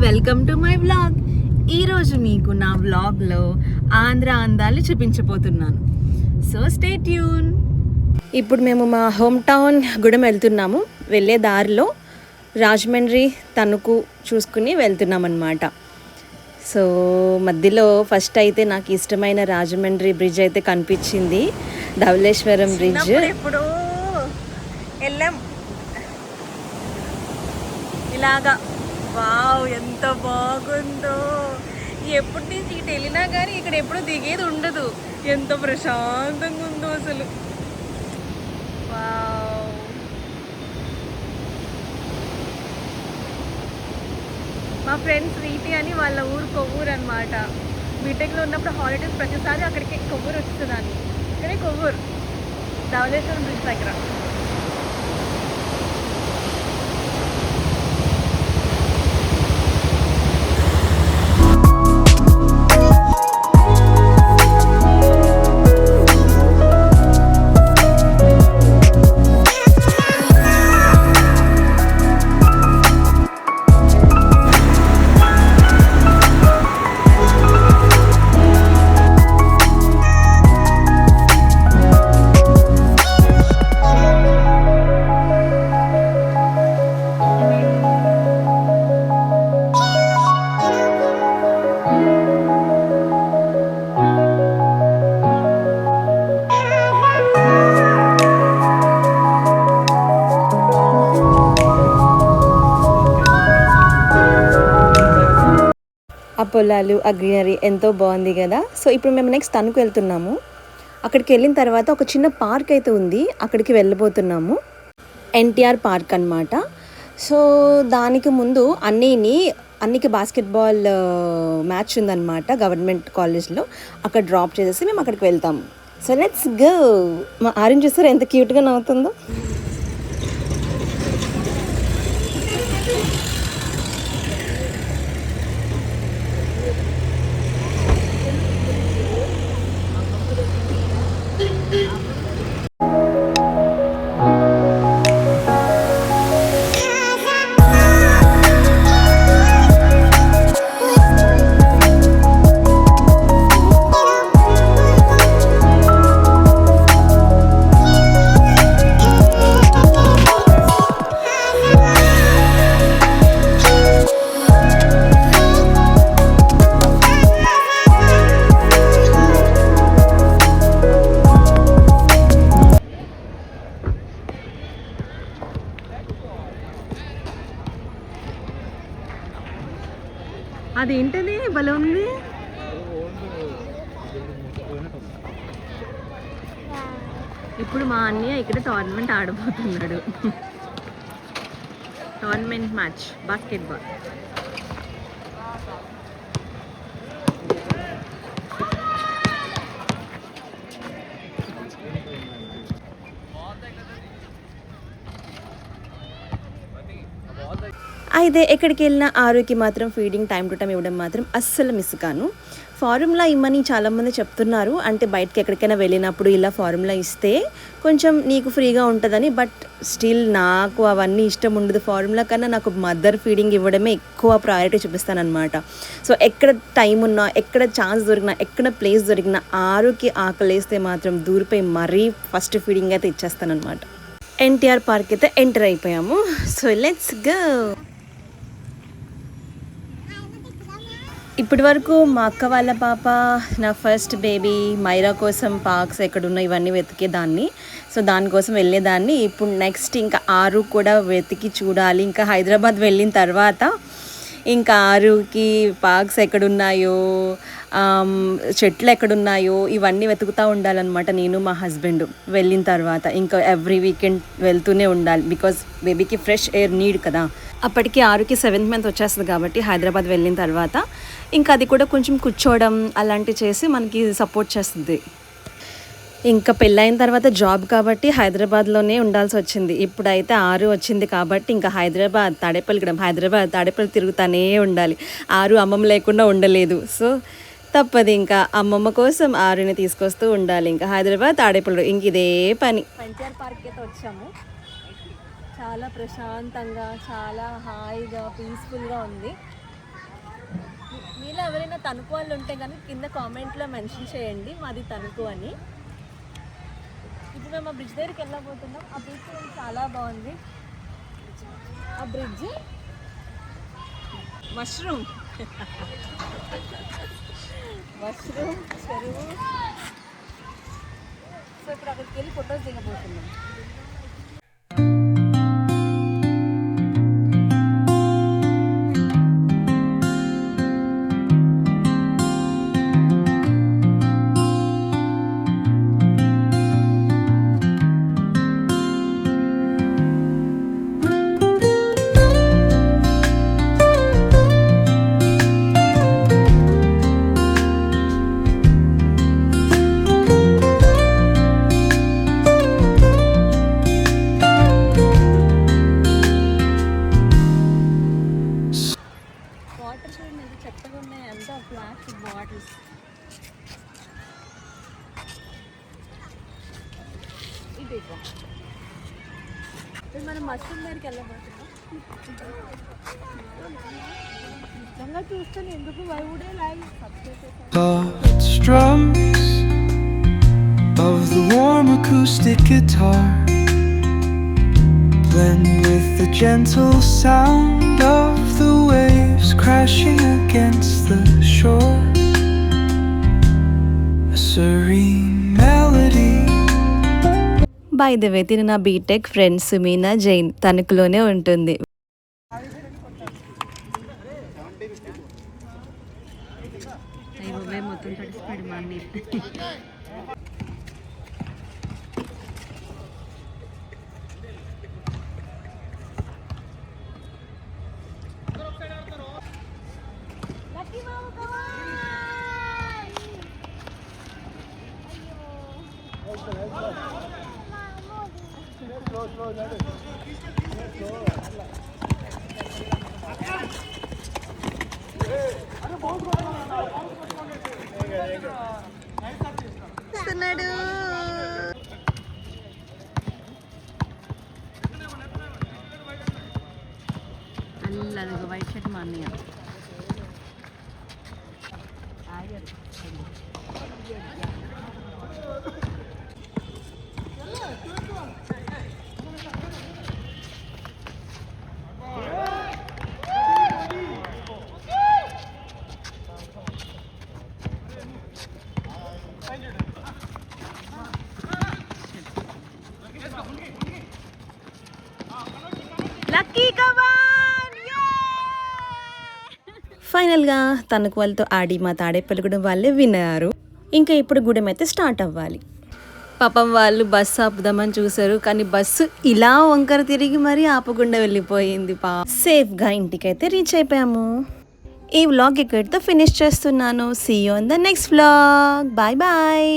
Welcome to my vlog. ఈరోజు మీకు నా వ్లాగ్లో ఆంధ్ర అందాలు చూపించబోతున్నాను. So stay tune. ఇప్పుడు మేము మా హోమ్ టౌన్ గూడెం వెళ్తున్నాము. వెళ్ళే దారిలో రాజమండ్రి తణుకు చూసుకుని వెళ్తున్నాం అన్నమాట. సో మధ్యలో ఫస్ట్ అయితే నాకు ఇష్టమైన రాజమండ్రి బ్రిడ్జ్ అయితే కనిపించింది, ధవళేశ్వరం బ్రిడ్జ్. ఇప్పుడు వెళ్ళాం ఇలాగా. వావ్, ఎంత బాగుందో. ఎప్పటి నుంచి ఇటు వెళ్ళినా కానీ ఇక్కడ ఎప్పుడు దిగేది ఉండదు. ఎంత ప్రశాంతంగా ఉందో అసలు. వావ్, మా ఫ్రెండ్స్ రీతి అని వాళ్ళ ఊరు కొవ్వూరు అనమాట. బీటెక్లో ఉన్నప్పుడు హాలిడేస్ ప్రతిసారి అక్కడికి కొవ్వూరు వచ్చేదాన్ని. ఇక్కడే కొవ్వూరు, ధవళేశ్వరం బ్రిడ్జ్ దగ్గర. ఆ పొలాలు, ఆ గ్రీనరీ ఎంతో బాగుంది కదా. సో ఇప్పుడు మేము నెక్స్ట్ తణుకు వెళ్తున్నాము. అక్కడికి వెళ్ళిన తర్వాత ఒక చిన్న పార్క్ అయితే ఉంది, అక్కడికి వెళ్ళబోతున్నాము. ఎన్టీఆర్ పార్క్ అన్నమాట. సో దానికి ముందు అన్నికి బాస్కెట్బాల్ మ్యాచ్ ఉందన్నమాట గవర్నమెంట్ కాలేజ్లో. అక్కడ డ్రాప్ చేసేసి మేము అక్కడికి వెళ్తాము. So let's go. మా ఆరెంజ్ చూసారా ఎంత క్యూట్గా నవ్వుతుందో. అదేంటది భలే ఉంది. ఇప్పుడు మా అన్నయ్య ఇక్కడ టోర్నమెంట్ ఆడబోతున్నాడు. Tournament match basketball. అయితే ఎక్కడికి వెళ్ళినా ఆరుకి మాత్రం ఫీడింగ్ టైం టు టైం ఇవ్వడం మాత్రం అస్సలు మిస్ కాను. ఫార్ములా ఇమ్మని చాలామంది చెప్తున్నారు, అంటే బయటకి ఎక్కడికైనా వెళ్ళినప్పుడు ఇలా ఫార్ములా ఇస్తే కొంచెం నీకు ఫ్రీగా ఉంటుందని. బట్ స్టిల్ నాకు అవన్నీ ఇష్టం ఉండదు. ఫార్ములా కన్నా నాకు మదర్ ఫీడింగ్ ఇవ్వడమే ఎక్కువ ప్రయారిటీ చూపిస్తానమాట. సో ఎక్కడ టైం ఉన్నా, ఎక్కడ ఛాన్స్ దొరికినా, ఎక్కడ ప్లేస్ దొరికినా ఆరుకి ఆకలేస్తే మాత్రం దూరిపోయి మరీ ఫస్ట్ ఫీడింగ్ అయితే ఇచ్చేస్తానమాట. ఎన్టీఆర్ పార్క్ అయితే ఎంటర్ అయిపోయాము. So let's go. ఇప్పటి వరకు మా అక్క వాళ్ళ పాప, నా ఫస్ట్ బేబీ మైరా కోసం పార్క్స్ ఎక్కడున్నా ఇవన్నీ వెతికేదాన్ని. సో దానికోసం వెళ్ళేదాన్ని. ఇప్పుడు నెక్స్ట్ ఇంకా ఆరు కూడా వెతికి చూడాలి. ఇంకా హైదరాబాద్ వెళ్ళిన తర్వాత ఇంకా ఆరుకి పార్క్స్ ఎక్కడున్నాయో, చెట్లు ఎక్కడున్నాయో ఇవన్నీ వెతుకుతూ ఉండాలన్నమాట. నేను మా హస్బెండ్ వెళ్ళిన తర్వాత ఇంకా ఎవ్రీ వీకెండ్ వెళ్తూనే ఉండాలి. బికాజ్ బేబీకి ఫ్రెష్ ఎయిర్ నీడ్ కదా. అప్పటికి ఆరుకి 7th మంత్ వచ్చేస్తుంది కాబట్టి హైదరాబాద్ వెళ్ళిన తర్వాత ఇంకా అది కూడా కొంచెం కూర్చోవడం అలాంటివి చేసి మనకి సపోర్ట్ చేస్తుంది. ఇంకా పెళ్ళైన తర్వాత జాబ్ కాబట్టి హైదరాబాద్లోనే ఉండాల్సి వచ్చింది. ఇప్పుడైతే ఆరు వచ్చింది కాబట్టి ఇంకా హైదరాబాద్ తాడేపల్లి తిరుగుతానే ఉండాలి. ఆరు అమ్మమ్మ లేకుండా ఉండలేదు. సో తప్పదు, ఇంకా అమ్మమ్మ కోసం ఆరుని తీసుకొస్తూ ఉండాలి. ఇంకా హైదరాబాద్ తాడేపల్లి ఇంక ఇదే పని. ఎన్టీఆర్ పార్క్ అయితే వచ్చాము. చాలా ప్రశాంతంగా, చాలా హాయిగా, పీస్ఫుల్గా ఉంది. మీలో ఎవరైనా తణుకు వాళ్ళు ఉంటే కనుక కింద కామెంట్లో మెన్షన్ చేయండి మాది తణుకు అని. ఇప్పుడు మేము ఆ బ్రిడ్జ్ దగ్గరికి వెళ్ళబోతున్నాం. ఆ బ్రిడ్జ్ చాలా బాగుంది. ఆ బ్రిడ్జ్ మష్రూమ్ చెరువు. సో ఇప్పుడు అక్కడికి వెళ్ళి ఫొటోస్ దిగబోతున్నాం. వాటర్ చూడండి ఎంత చెత్తగా ఉన్నాయి, అంతా ప్లాస్టిక్ బాటిల్స్. ఇది ఇప్పుడు మనం మష్రూమ్ దగ్గరికి వెళ్ళబోతున్నాం. నిజంగా చూస్తాను ఎందుకు వైవుడే live strums of the warm acoustic guitar blend with the gentle sound of the waves crashing against the shore. A serene melody. By the way తిన నా బీటెక్ ఫ్రెండ్ సుమీనా జైన్ తణుకులోనే ఉంటుంది. మొత్తం తడిసిపోయాడు మా అన్ని. అల్లదిగో వైట్ షర్ట్ మా అన్నయ్య. ఫైనల్గా తణుకు వాళ్ళతో ఆడి మా తాడేపల్లిగూడెం వాళ్ళే విన్నారు. ఇంకా ఇప్పుడు గూడెం అయితే స్టార్ట్ అవ్వాలి. పాపం వాళ్ళు బస్సు ఆపుదామని చూసారు, కానీ బస్సు ఇలా వంకర తిరిగి మరీ ఆపకుండా వెళ్ళిపోయింది. సేఫ్గా ఇంటికైతే రీచ్ అయిపోయాము. ఈ వ్లాగ్ ఇక్కడితో ఫినిష్ చేస్తున్నాను. See you on the next vlog. Bye bye.